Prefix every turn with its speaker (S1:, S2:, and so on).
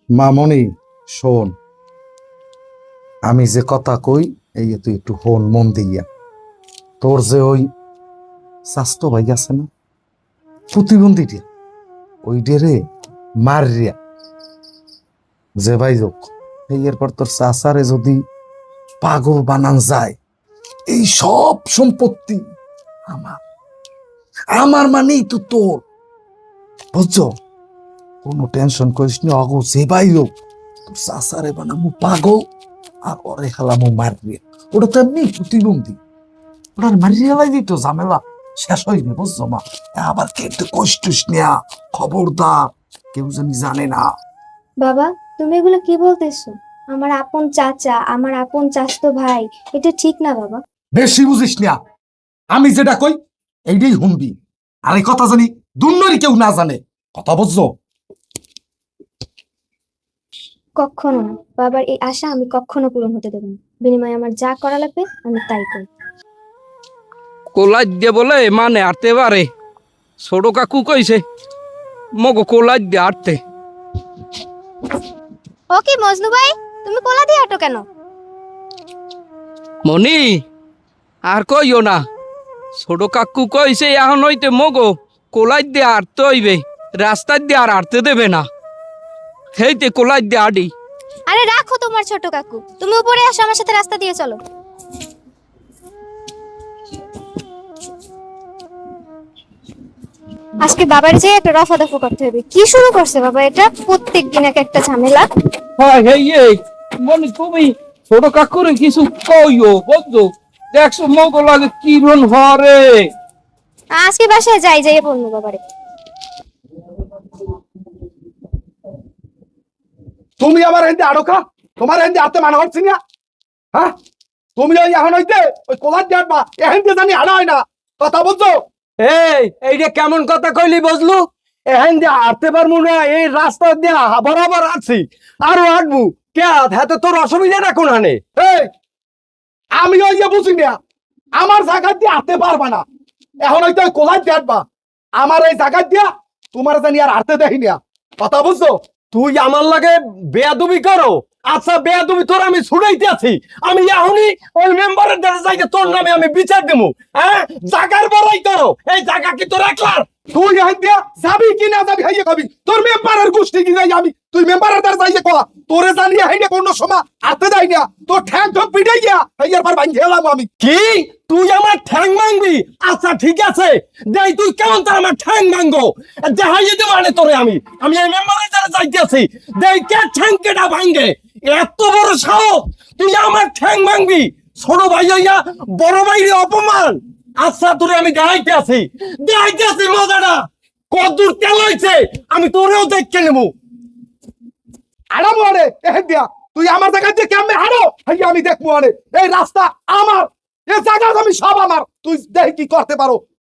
S1: মামনি, শোন, আমি যে কথা কই এই তুই একটু হন মন দিয়া। তোর যে ওই স্বাস্থ্য ভাই আছে না, প্রতিবন্ধীটা, ওই ডেরে মারিয়া যে ভাই যোগ এই এরপর তোর চাচারে যদি পাগল বানান যায়, এই সব সম্পত্তি আমার, আমার মানেই তো তোর, বুঝছো? কোনো টেনশন করিস নি, অগো যে ভাই হোক তোর চাচারে বানাবো পাগল, আর ওরে খেলামো মারিয়া। ওটা তো এমনি প্রতিবন্ধী, ওটার মারিয়া লাগি তো ঝামেলা শেষ হয়নি, বুঝছো মা? আবার কে একটু কষ্টিস নেয়া, খবরদার, কেউ জানি জানে না।
S2: বাবা, তুমি এগুলো কি বলতেছো? আমার আপন চাচা, আমার আপন চাচতো ভাই, এটা ঠিক না বাবা।
S1: বেশি বুঝিস না, আমি যেটা কই এইটাই শুনবি, আর এই কথা জানি দুর্নরি কেউ না জানে, কথা বুঝছো?
S2: কখনো না, বাবার এই আশা আমি কখনো পূরণ হতে দেব না। বিনিময়ে আমার যা করা লাগবে আমি তাই করব।
S3: কোলাই দিয়ে বলে মানে আটতে পারে। ছোট কাকু কইছে মগো কোলাই দিয়ে আটতে।
S2: ও কি মজনু ভাই, তুমি কোলা দিয়ে আটো কেন?
S3: মনি আর কইও না, ছোট কাকু কইছে এখন হইতে মগো কোলাই দিয়ে আটতে হইবে, রাস্তার দিয়ে আর আটতে দেবে না। হেইতে কোলাই দিয়ে আডি।
S2: আরে রাখো তোমার ছোট কাকু, তুমি উপরে আসো, আমার সাথে রাস্তা দিয়ে চলো। আজকে বাবার যে একটা রফা দফা করতে হবে। কি শুরু করছে বাবা এটা? প্রত্যেক দিন এক একটা ঝামেলা।
S3: হ্যাঁ এই মনি তুমি ছোট কাকুরে কিছু কইও, বুঝছো? দেখছো মগো লাগে কিরণ হরে।
S2: আজকে বাসায় যাই যাই বলবো বাবারে।
S1: তুমি আমার এনতে আড়কা, তোমার এনতে আতে মানা হচ্ছে না, হ্যাঁ? তুমি ওই এখন হইতে ওই কোলার যাবা এহেনতে জানি আড়া হয় না, কথা বুঝছো?
S4: এইটা কেমন কথা কইলি বুঝলু? এহেন যে হাঁটতে পারবো না, এই রাস্তা দিয়ে বরাবর আছি, আরো হাঁটবো কে? হাতে তোর অসুবিধাটা কোনখানে?
S1: এই, আমি ওই যে বুঝি না, আমার জায়গা দিয়ে আতে পারবা না, এখন হইতে ওই কোলার যাবা, আমার এই জায়গা দিয়া তোমার জানি আর আতে দেখি না, কথা বুঝছো?
S4: তুই আমার লাগে বেয়াদবি করো? আচ্ছা বেয়াদবি তোর আমি ছুড়াইতে আছি, আমি এখনই ওই মেম্বারের দ্বারা যাইতে তোর নামে আমি বিচার দেবো। হ্যাঁ, জাগার বড়াই করো, এই জায়গা কি তোর একলার?
S1: তুই এহেন দিয়া যাবি কি না যাবি হাইয়ে কবি, তোর মেম্বারের গোষ্ঠী কি যাই আমি, তুই মেম্বারের দ্বারা যাইয়ে কয়া, তোরে জানিয়ে হাইনে কোন সময় আতে দেয় না, তোর ঠ্যাং ঠক পিটাই গিয়া হাইয়ার পর ভাঙিয়ে এলাম আমি।
S4: কি তুই আমার ঠ্যাং ভাঙবি? আচ্ছা ঠিক আছে, দেই তুই কেমন তার আমার ঠ্যাং ভাঙবো, দেখাইয়ে দেবো আনে তোরে আমি। আমি এই মেম্বারের দ্বারা যাইতেছি, দেই কে ঠ্যাং কেটা ভাঙে। এত বড় সাহস, তুই আমার ঠ্যাং ভাঙবি? ছোট ভাই হইয়া বড় ভাইরে অপমান। আচ্ছা তোরে আমি দেখাইতে আছি মজাটা কতদূর তেল হয়েছে, আমি তোরেও দেখতে নেবো।
S1: আড়াবো আরে এহেন দিয়া, তুই আমার জায়গা দিয়ে কেমনে হারো হাইয়া আমি দেখবো আরে, এই রাস্তা আমার, এই জায়গা আমি সব আমার, তুই দেখ কি করতে পারো।